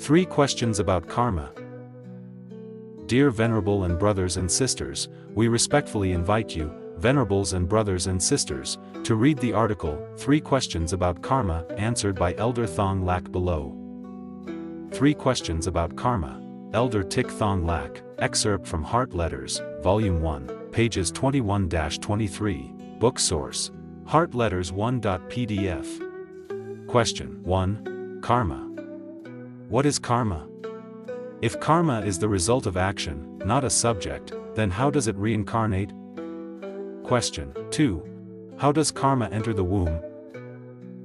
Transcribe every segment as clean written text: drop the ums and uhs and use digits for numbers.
3 questions about karma. Dear Venerable and brothers and sisters, we respectfully invite you, Venerables and brothers and sisters, to read the article, 3 Questions About Karma, answered by Elder Thong Lak below. 3 Questions About Karma. Elder Tik Thong Lak, excerpt from Heart Letters, Volume 1, pages 21-23, book source, Heart Letters 1.pdf. Question 1. Karma. What is karma? If karma is the result of action, not a subject, then how does it reincarnate? Question 2. How does karma enter the womb?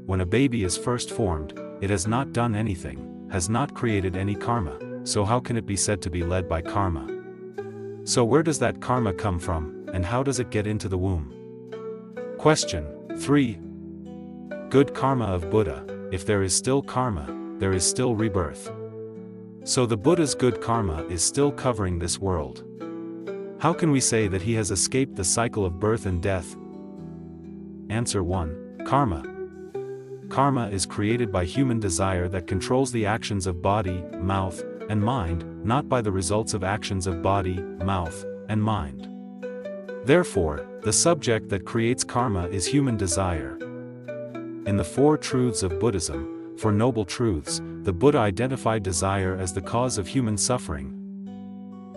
When a baby is first formed, it has not done anything, has not created any karma, so how can it be said to be led by karma? So where does that karma come from, and how does it get into the womb? Question 3. Good karma of Buddha. If there is still karma, there is still rebirth. So the Buddha's good karma is still covering this world. How can we say that he has escaped the cycle of birth and death? Answer 1. Karma. Karma is created by human desire that controls the actions of body, mouth, and mind, not by the results of actions of body, mouth, and mind. Therefore, the subject that creates karma is human desire. In the 4 truths of Buddhism, for noble truths, the Buddha identified desire as the cause of human suffering.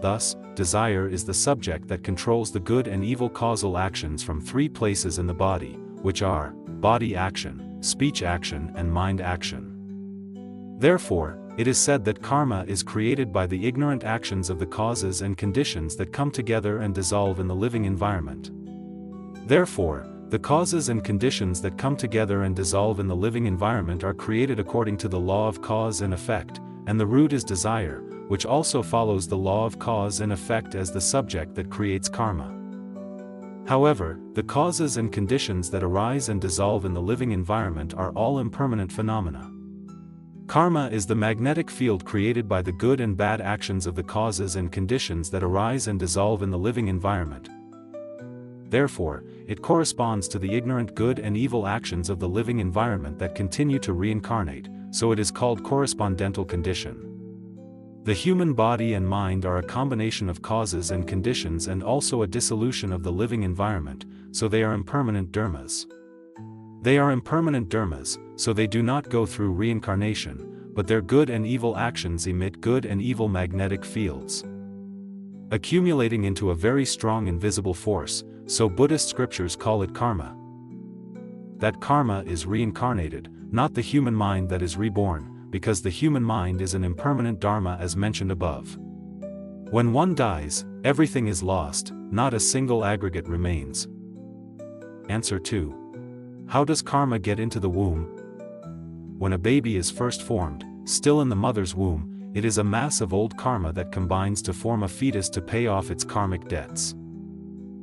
Thus, desire is the subject that controls the good and evil causal actions from 3 places in the body, which are body action, speech action, and mind action. Therefore, it is said that karma is created by the ignorant actions of the causes and conditions that come together and dissolve in the living environment. Therefore, the causes and conditions that come together and dissolve in the living environment are created according to the law of cause and effect, and the root is desire, which also follows the law of cause and effect as the subject that creates karma. However, the causes and conditions that arise and dissolve in the living environment are all impermanent phenomena. Karma is the magnetic field created by the good and bad actions of the causes and conditions that arise and dissolve in the living environment. Therefore, it corresponds to the ignorant good and evil actions of the living environment that continue to reincarnate, so it is called correspondental condition. The human body and mind are a combination of causes and conditions and also a dissolution of the living environment, so they are impermanent dharmas. They are impermanent dharmas, so they do not go through reincarnation, but their good and evil actions emit good and evil magnetic fields, accumulating into a very strong invisible force, so Buddhist scriptures call it karma. That karma is reincarnated, not the human mind that is reborn, because the human mind is an impermanent dharma as mentioned above. When one dies, everything is lost, not a single aggregate remains. Answer 2. How does karma get into the womb? When a baby is first formed, still in the mother's womb, it is a mass of old karma that combines to form a fetus to pay off its karmic debts.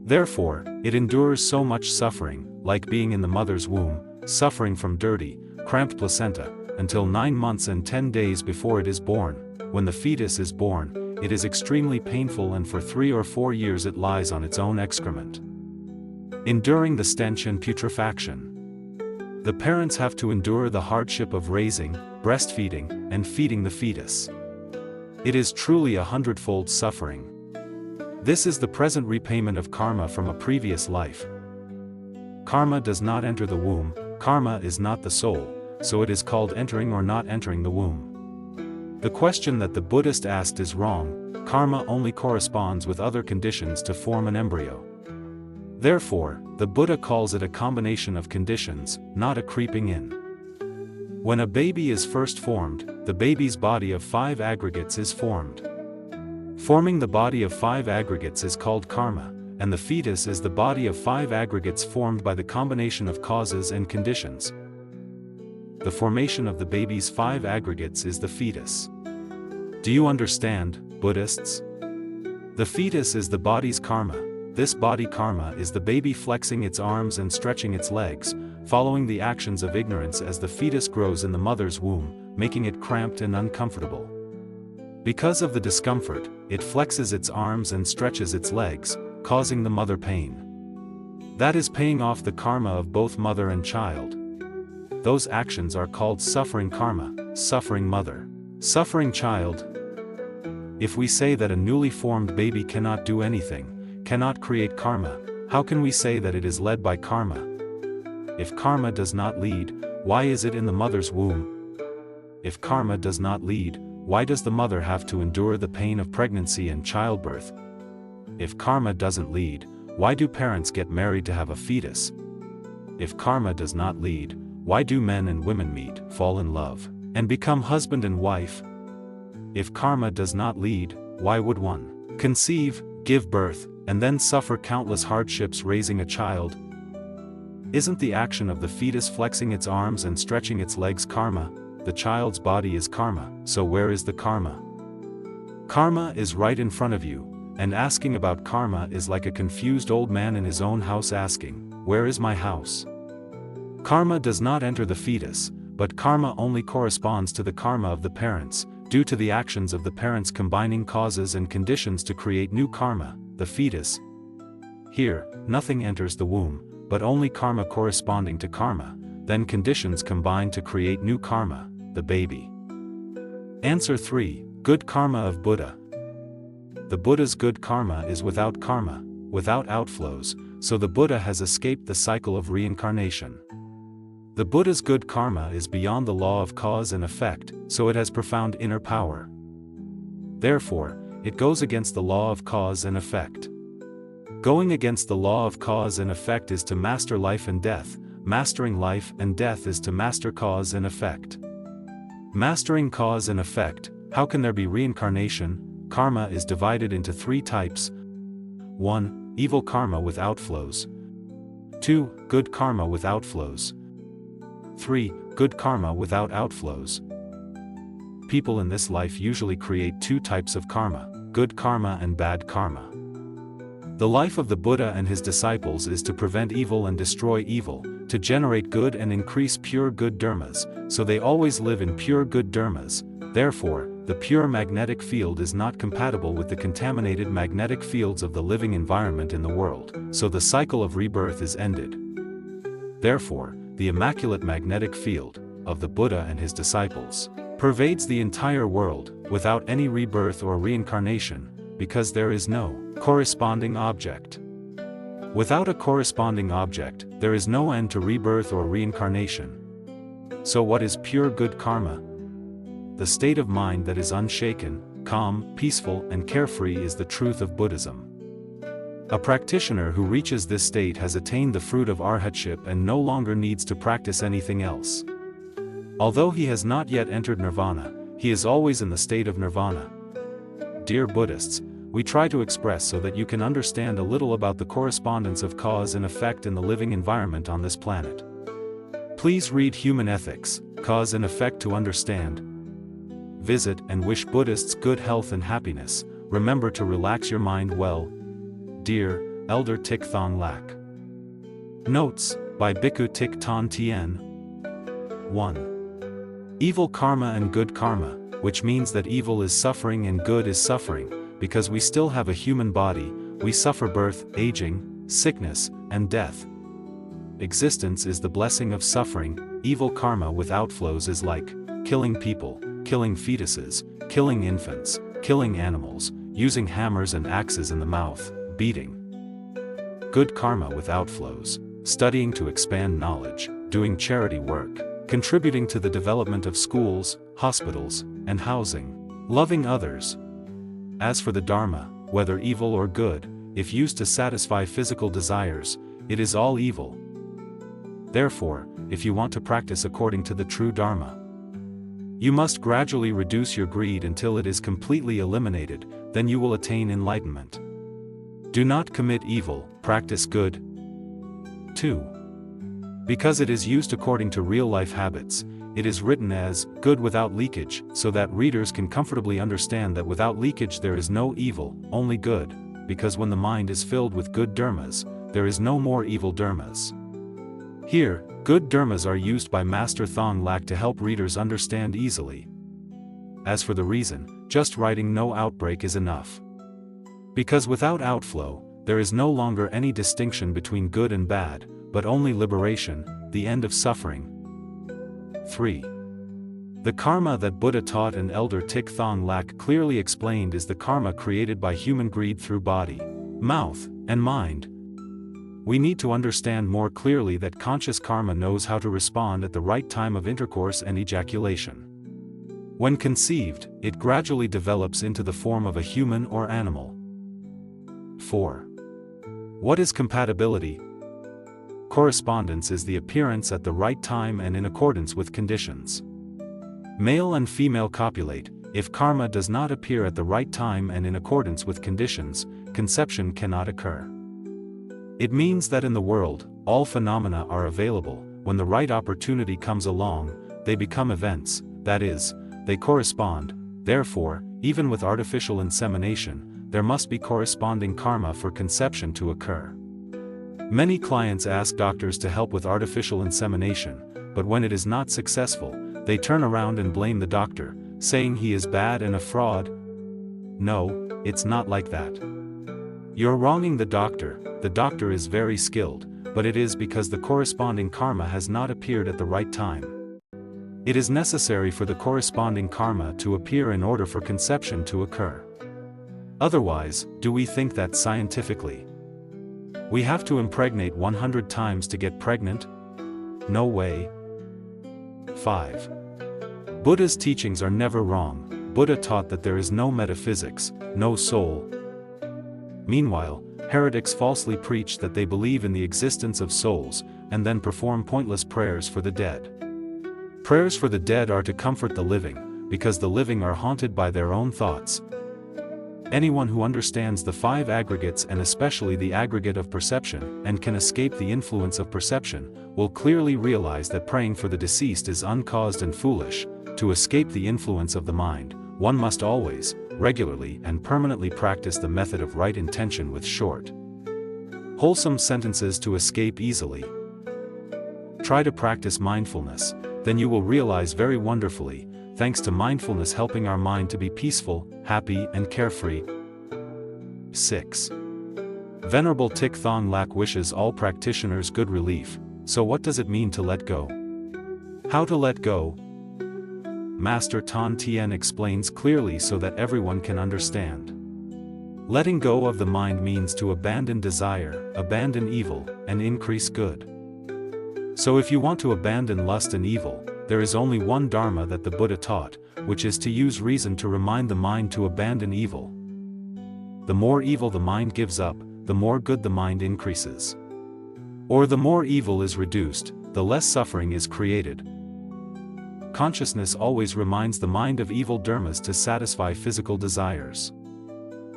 Therefore, it endures so much suffering, like being in the mother's womb, suffering from dirty, cramped placenta, until 9 months and 10 days before it is born. When the fetus is born, it is extremely painful, and for 3 or 4 years it lies on its own excrement, enduring the stench and putrefaction. The parents have to endure the hardship of raising, breastfeeding, and feeding the fetus. It is truly 100-fold suffering. This is the present repayment of karma from a previous life. Karma does not enter the womb, karma is not the soul, so it is called entering or not entering the womb. The question that the Buddhist asked is wrong. Karma only corresponds with other conditions to form an embryo. Therefore, the Buddha calls it a combination of conditions, not a creeping in. When a baby is first formed, the baby's body of 5 aggregates is formed. Forming the body of 5 aggregates is called karma, and the fetus is the body of 5 aggregates formed by the combination of causes and conditions. The formation of the baby's 5 aggregates is the fetus. Do you understand, Buddhists? The fetus is the body's karma. This body karma is the baby flexing its arms and stretching its legs, following the actions of ignorance as the fetus grows in the mother's womb, making it cramped and uncomfortable. Because of the discomfort, it flexes its arms and stretches its legs, causing the mother pain. That is paying off the karma of both mother and child. Those actions are called suffering karma, suffering mother, Suffering child. If we say that a newly formed baby cannot do anything, cannot create karma, how can we say that it is led by karma? If karma does not lead, why is it in the mother's womb? If karma does not lead, why does the mother have to endure the pain of pregnancy and childbirth? If karma doesn't lead, why do parents get married to have a fetus? If karma does not lead, why do men and women meet, fall in love, and become husband and wife? If karma does not lead, why would one conceive, give birth, and then suffer countless hardships raising a child? Isn't the action of the fetus flexing its arms and stretching its legs karma? The child's body is karma, so where is the karma? Karma is right in front of you, and asking about karma is like a confused old man in his own house asking, "Where is my house?" Karma does not enter the fetus, but karma only corresponds to the karma of the parents, due to the actions of the parents combining causes and conditions to create new karma, the fetus. Here, nothing enters the womb, but only karma corresponding to karma, then conditions combine to create new karma, the baby. Answer 3. Good karma of Buddha. The Buddha's good karma is without karma, without outflows, so the Buddha has escaped the cycle of reincarnation. The Buddha's good karma is beyond the law of cause and effect, so it has profound inner power. Therefore, it goes against the law of cause and effect. Going against the law of cause and effect is to master life and death, mastering life and death is to master cause and effect. Mastering cause and effect, how can there be reincarnation? Karma is divided into 3 types. 1. Evil karma with outflows. 2. Good karma with outflows. 3. Good karma without outflows. People in this life usually create 2 types of karma, good karma and bad karma. The life of the Buddha and his disciples is to prevent evil and destroy evil, to generate good and increase pure good dharmas, so they always live in pure good dharmas. Therefore, the pure magnetic field is not compatible with the contaminated magnetic fields of the living environment in the world, so the cycle of rebirth is ended. Therefore, the immaculate magnetic field of the Buddha and his disciples pervades the entire world, without any rebirth or reincarnation, because there is no corresponding object. Without a corresponding object, there is no end to rebirth or reincarnation. So what is pure good karma? The state of mind that is unshaken, calm, peaceful, and carefree is the truth of Buddhism. A practitioner who reaches this state has attained the fruit of arhatship and no longer needs to practice anything else. Although he has not yet entered nirvana, he is always in the state of nirvana. Dear Buddhists, we try to express so that you can understand a little about the correspondence of cause and effect in the living environment on this planet. Please read Human Ethics, Cause and Effect to understand. Visit and wish Buddhists good health and happiness. Remember to relax your mind well. Dear Elder Thich Thong Lak. Notes, by Bhikkhu Thich Ton Tien. 1. Evil karma and good karma, which means that evil is suffering and good is suffering, because we still have a human body, we suffer birth, aging, sickness, and death. Existence is the blessing of suffering. Evil karma with outflows is like killing people, killing fetuses, killing infants, killing animals, using hammers and axes in the mouth, beating. Good karma with outflows, studying to expand knowledge, doing charity work, contributing to the development of schools, hospitals, and housing, loving others. As for the Dharma, whether evil or good, if used to satisfy physical desires, it is all evil. Therefore, if you want to practice according to the true Dharma, you must gradually reduce your greed until it is completely eliminated, then you will attain enlightenment. Do not commit evil, practice good. 2. Because it is used according to real-life habits, it is written as good without leakage, so that readers can comfortably understand that without leakage there is no evil, only good, because when the mind is filled with good dharmas, there is no more evil dharmas. Here, good dharmas are used by Master Thong Lak to help readers understand easily. As for the reason, just writing no outbreak is enough. Because without outflow, there is no longer any distinction between good and bad, but only liberation, the end of suffering. 3. The karma that Buddha taught and Elder Thich Thong Lac clearly explained is the karma created by human greed through body, mouth, and mind. We need to understand more clearly that conscious karma knows how to respond at the right time of intercourse and ejaculation. When conceived, it gradually develops into the form of a human or animal. 4. What is compatibility? Correspondence is the appearance at the right time and in accordance with conditions. Male and female copulate. If karma does not appear at the right time and in accordance with conditions, conception cannot occur. It means that in the world, all phenomena are available. When the right opportunity comes along, they become events, that is, they correspond. Therefore, even with artificial insemination, there must be corresponding karma for conception to occur. Many clients ask doctors to help with artificial insemination, but when it is not successful, they turn around and blame the doctor, saying he is bad and a fraud. No, it's not like that. You're wronging the doctor is very skilled, but it is because the corresponding karma has not appeared at the right time. It is necessary for the corresponding karma to appear in order for conception to occur. Otherwise, do we think that scientifically? We have to impregnate 100 times to get pregnant? No way. 5. Buddha's teachings are never wrong. Buddha taught that there is no metaphysics, no soul. Meanwhile, heretics falsely preach that they believe in the existence of souls, and then perform pointless prayers for the dead. Prayers for the dead are to comfort the living, because the living are haunted by their own thoughts. Anyone who understands the 5 aggregates and especially the aggregate of perception, and can escape the influence of perception, will clearly realize that praying for the deceased is uncaused and foolish. To escape the influence of the mind, one must always, regularly and permanently practice the method of right intention with short, wholesome sentences to escape easily. Try to practice mindfulness, then you will realize very wonderfully, thanks to mindfulness helping our mind to be peaceful, happy and carefree. 6. Venerable Thich Thong Lac wishes all practitioners good relief. So what does it mean to let go? How to let go? Master Tan Tien explains clearly so that everyone can understand. Letting go of the mind means to abandon desire, abandon evil, and increase good. So if you want to abandon lust and evil, there is only one dharma that the Buddha taught, which is to use reason to remind the mind to abandon evil. The more evil the mind gives up, the more good the mind increases. Or the more evil is reduced, the less suffering is created. Consciousness always reminds the mind of evil dharmas to satisfy physical desires.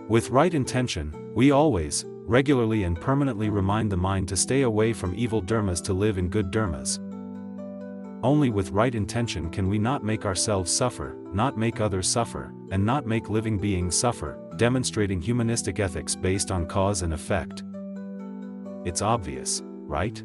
With right intention, we always, regularly and permanently remind the mind to stay away from evil dharmas to live in good dharmas. Only with right intention can we not make ourselves suffer, not make others suffer, and not make living beings suffer, demonstrating humanistic ethics based on cause and effect. It's obvious, right?